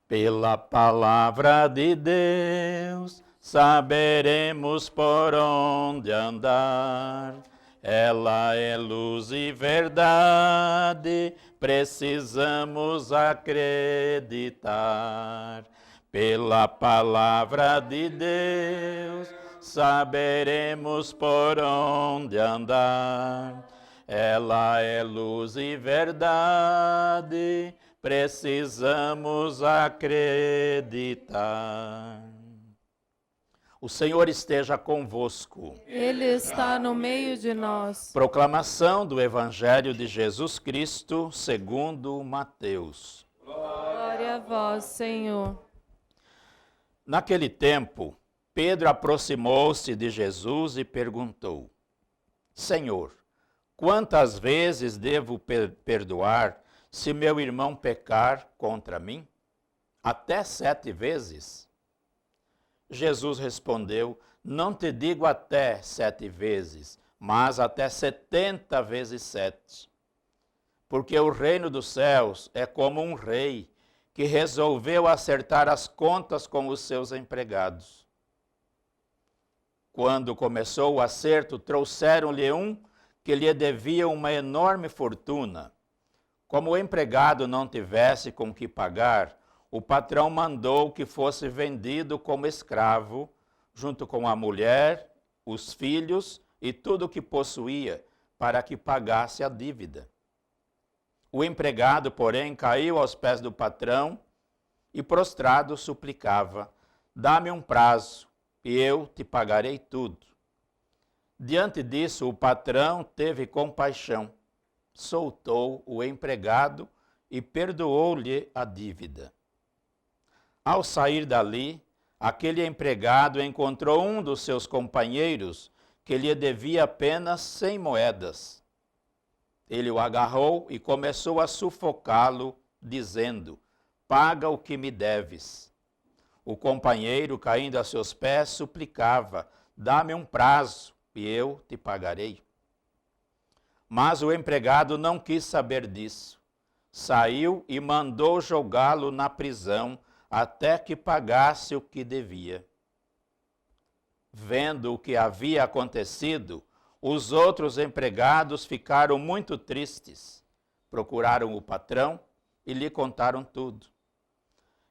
Pela palavra de Deus, saberemos por onde andar. Ela é luz e verdade, precisamos acreditar. Pela palavra de Deus, saberemos por onde andar. Ela é luz e verdade, precisamos acreditar. O Senhor esteja convosco. Ele está no meio de nós. Proclamação do Evangelho de Jesus Cristo segundo Mateus. Glória a vós, Senhor. Naquele tempo, Pedro aproximou-se de Jesus e perguntou: Senhor, quantas vezes devo perdoar se meu irmão pecar contra mim? Até 7 vezes? Jesus respondeu: não te digo até 7 vezes, mas até 70 vezes 7. Porque o reino dos céus é como um rei que resolveu acertar as contas com os seus empregados. Quando começou o acerto, trouxeram-lhe um que lhe devia uma enorme fortuna. Como o empregado não tivesse com que pagar, o patrão mandou que fosse vendido como escravo, junto com a mulher, os filhos e tudo o que possuía, para que pagasse a dívida. O empregado, porém, caiu aos pés do patrão e, prostrado, suplicava: dá-me um prazo e eu te pagarei tudo. Diante disso, o patrão teve compaixão, soltou o empregado e perdoou-lhe a dívida. Ao sair dali, aquele empregado encontrou um dos seus companheiros que lhe devia apenas 100 moedas. Ele o agarrou e começou a sufocá-lo, dizendo: paga o que me deves. O companheiro, caindo a seus pés, suplicava: dá-me um prazo e eu te pagarei. Mas o empregado não quis saber disso. Saiu e mandou jogá-lo na prisão até que pagasse o que devia. Vendo o que havia acontecido, os outros empregados ficaram muito tristes. Procuraram o patrão e lhe contaram tudo.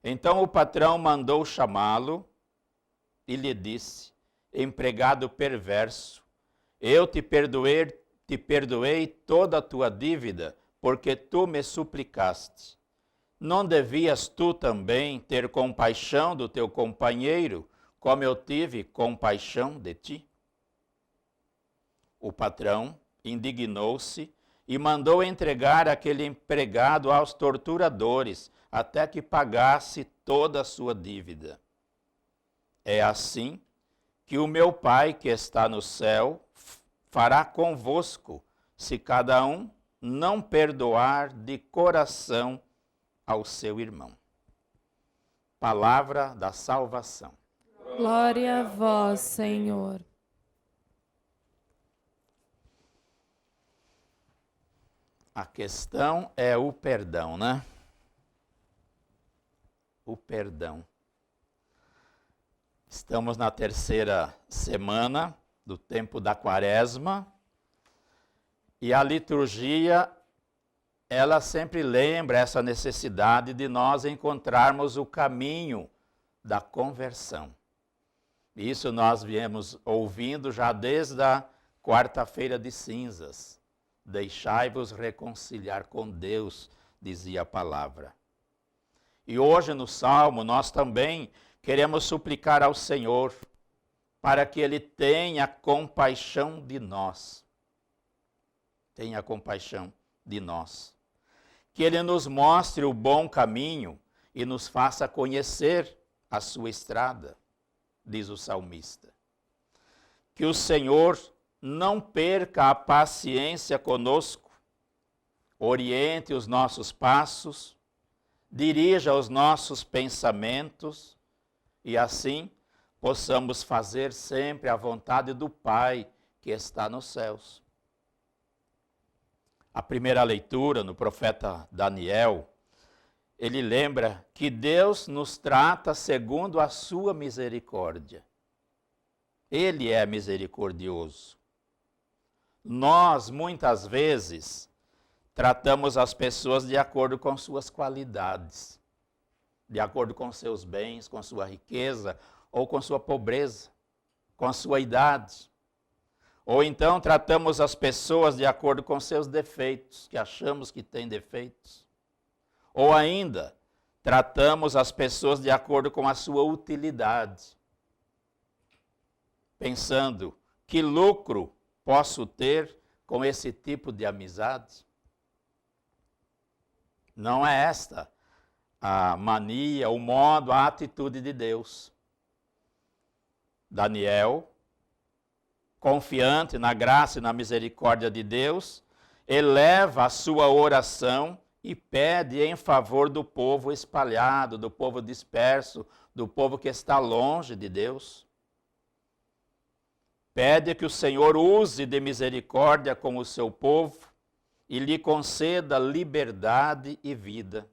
Então o patrão mandou chamá-lo e lhe disse: empregado perverso, eu te perdoei toda a tua dívida, porque tu me suplicaste. Não devias tu também ter compaixão do teu companheiro, como eu tive compaixão de ti? O patrão indignou-se e mandou entregar aquele empregado aos torturadores, até que pagasse toda a sua dívida. É assim que o meu Pai que está no céu fará convosco, se cada um não perdoar de coração ao seu irmão. Palavra da salvação. Glória a vós, Senhor. A questão é o perdão, né? O perdão. Estamos na 3ª semana do tempo da Quaresma e a liturgia, ela sempre lembra essa necessidade de nós encontrarmos o caminho da conversão. Isso nós viemos ouvindo já desde a quarta-feira de cinzas. Deixai-vos reconciliar com Deus, dizia a palavra. E hoje no Salmo nós também queremos suplicar ao Senhor para que Ele tenha compaixão de nós. Tenha compaixão de nós. Que Ele nos mostre o bom caminho e nos faça conhecer a sua estrada, diz o salmista. Que o Senhor não perca a paciência conosco, oriente os nossos passos, dirija os nossos pensamentos e assim possamos fazer sempre a vontade do Pai que está nos céus. A primeira leitura no profeta Daniel, ele lembra que Deus nos trata segundo a sua misericórdia. Ele é misericordioso. Nós, muitas vezes, tratamos as pessoas de acordo com suas qualidades, de acordo com seus bens, com sua riqueza ou com sua pobreza, com sua idade. Ou então tratamos as pessoas de acordo com seus defeitos, que achamos que têm defeitos. Ou ainda, tratamos as pessoas de acordo com a sua utilidade, pensando que lucro posso ter com esse tipo de amizade. Não é esta a mania, o modo, a atitude de Deus. Daniel, confiante na graça e na misericórdia de Deus, eleva a sua oração e pede em favor do povo espalhado, do povo disperso, do povo que está longe de Deus. Pede que o Senhor use de misericórdia com o seu povo e lhe conceda liberdade e vida.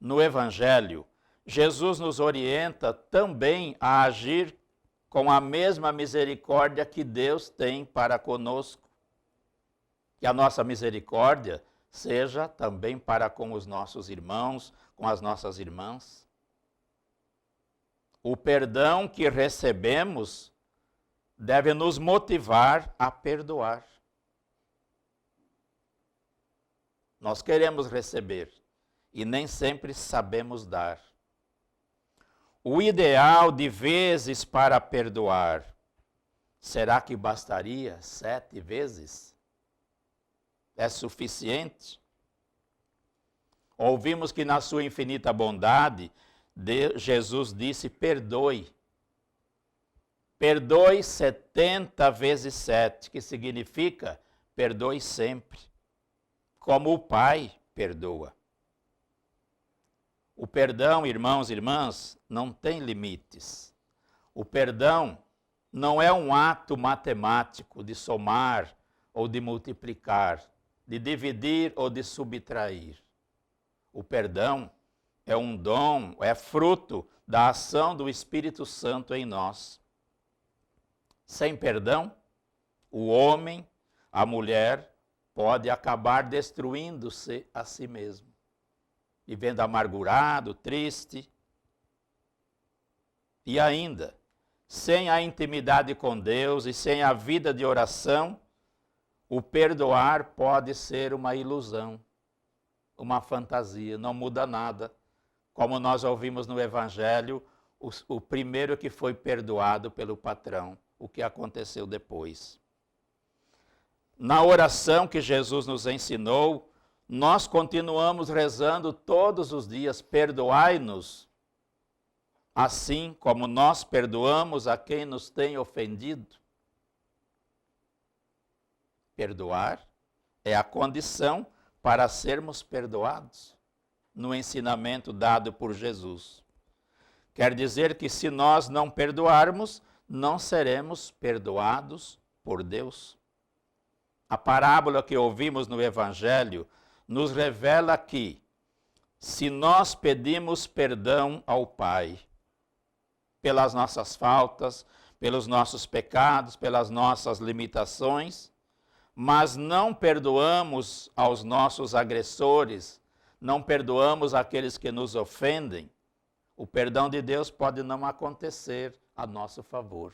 No Evangelho, Jesus nos orienta também a agir com a mesma misericórdia que Deus tem para conosco. Que a nossa misericórdia seja também para com os nossos irmãos, com as nossas irmãs. O perdão que recebemos deve nos motivar a perdoar. Nós queremos receber e nem sempre sabemos dar. O ideal de vezes para perdoar, será que bastaria 7 vezes? É suficiente? Ouvimos que na sua infinita bondade, Jesus disse, perdoe. Perdoe 70 vezes 7, que significa perdoe sempre, como o Pai perdoa. O perdão, irmãos e irmãs, não tem limites. O perdão não é um ato matemático de somar ou de multiplicar, de dividir ou de subtrair. O perdão é um dom, é fruto da ação do Espírito Santo em nós. Sem perdão, o homem, a mulher, pode acabar destruindo-se a si mesmo, vivendo amargurado, triste. E ainda, sem a intimidade com Deus e sem a vida de oração, o perdoar pode ser uma ilusão, uma fantasia, não muda nada. Como nós ouvimos no Evangelho, o primeiro que foi perdoado pelo patrão, o que aconteceu depois. Na oração que Jesus nos ensinou, nós continuamos rezando todos os dias, perdoai-nos, assim como nós perdoamos a quem nos tem ofendido. Perdoar é a condição para sermos perdoados, no ensinamento dado por Jesus. Quer dizer que se nós não perdoarmos, não seremos perdoados por Deus. A parábola que ouvimos no Evangelho nos revela que, se nós pedimos perdão ao Pai, pelas nossas faltas, pelos nossos pecados, pelas nossas limitações, mas não perdoamos aos nossos agressores, não perdoamos aqueles que nos ofendem, o perdão de Deus pode não acontecer a nosso favor.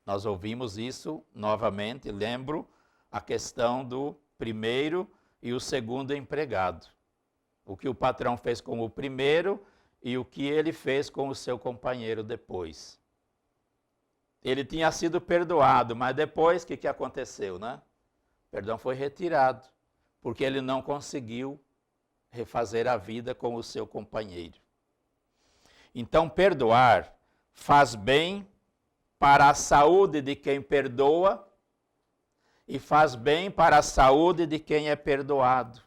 Nós ouvimos isso novamente, lembro a questão do primeiro e o segundo empregado. O que o patrão fez com o primeiro e o que ele fez com o seu companheiro depois. Ele tinha sido perdoado, mas depois o que aconteceu, né? O perdão foi retirado, porque ele não conseguiu refazer a vida com o seu companheiro. Então, perdoar faz bem para a saúde de quem perdoa e faz bem para a saúde de quem é perdoado.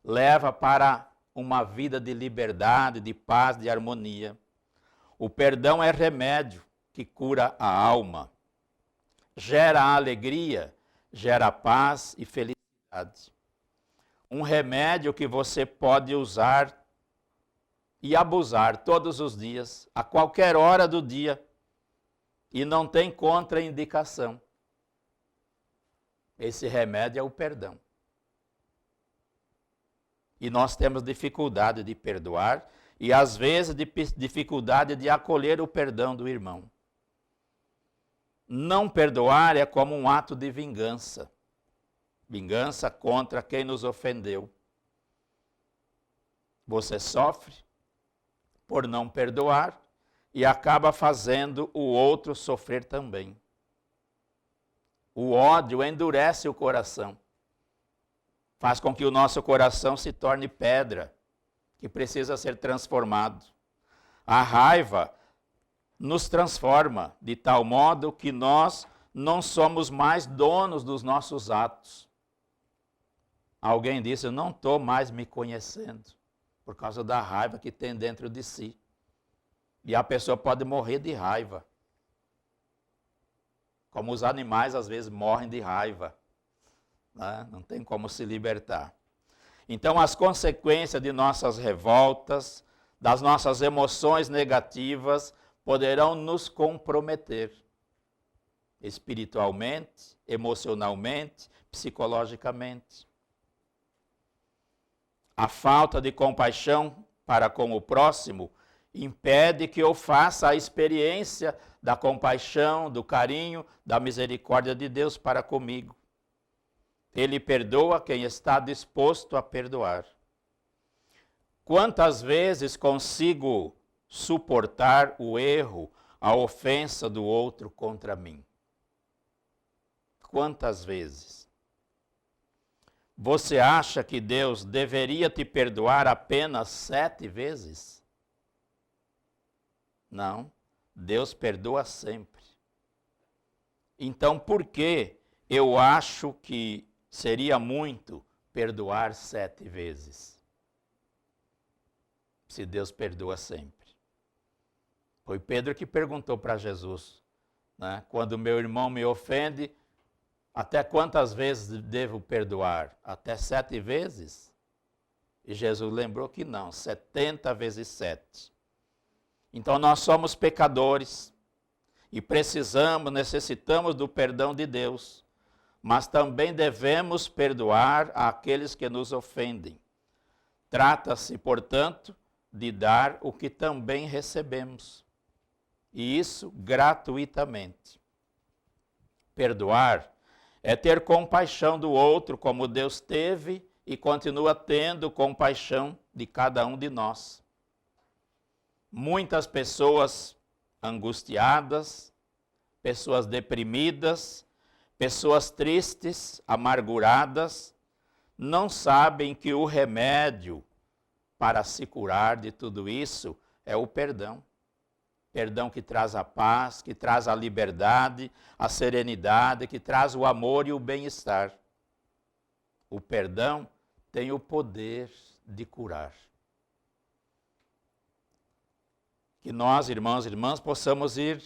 Leva para uma vida de liberdade, de paz, de harmonia. O perdão é remédio que cura a alma, gera alegria, gera paz e felicidade. um remédio que você pode usar e abusar todos os dias, a qualquer hora do dia, e não tem contraindicação. Esse remédio é o perdão. E nós temos dificuldade de perdoar e, às vezes, dificuldade de acolher o perdão do irmão. Não perdoar é como um ato de vingança. Vingança contra quem nos ofendeu. Você sofre por não perdoar e acaba fazendo o outro sofrer também. O ódio endurece o coração. Faz com que o nosso coração se torne pedra, que precisa ser transformado. A raiva nos transforma de tal modo que nós não somos mais donos dos nossos atos. Alguém disse, eu não estou mais me conhecendo, por causa da raiva que tem dentro de si. E a pessoa pode morrer de raiva. Como os animais às vezes morrem de raiva. Né? Não tem como se libertar. Então as consequências de nossas revoltas, das nossas emoções negativas, poderão nos comprometer. Espiritualmente, emocionalmente, psicologicamente. A falta de compaixão para com o próximo impede que eu faça a experiência da compaixão, do carinho, da misericórdia de Deus para comigo. Ele perdoa quem está disposto a perdoar. Quantas vezes consigo suportar o erro, a ofensa do outro contra mim? Quantas vezes? Você acha que Deus deveria te perdoar apenas 7 vezes? Não, Deus perdoa sempre. Então, por que eu acho que seria muito perdoar 7 vezes? Se Deus perdoa sempre. Foi Pedro que perguntou para Jesus, né? Quando meu irmão me ofende, até quantas vezes devo perdoar? Até 7 vezes? E Jesus lembrou que não, 70 vezes 7. Então nós somos pecadores e necessitamos do perdão de Deus, mas também devemos perdoar aqueles que nos ofendem. Trata-se, portanto, de dar o que também recebemos, e isso gratuitamente. Perdoar é ter compaixão do outro, como Deus teve e continua tendo compaixão de cada um de nós. Muitas pessoas angustiadas, pessoas deprimidas, pessoas tristes, amarguradas, não sabem que o remédio para se curar de tudo isso é o perdão. Perdão que traz a paz, que traz a liberdade, a serenidade, que traz o amor e o bem-estar. O perdão tem o poder de curar. Que nós, irmãos e irmãs, possamos ir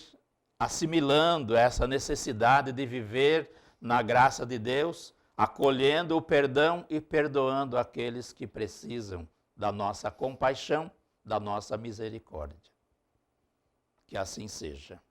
assimilando essa necessidade de viver na graça de Deus, acolhendo o perdão e perdoando aqueles que precisam da nossa compaixão, da nossa misericórdia. Que assim seja.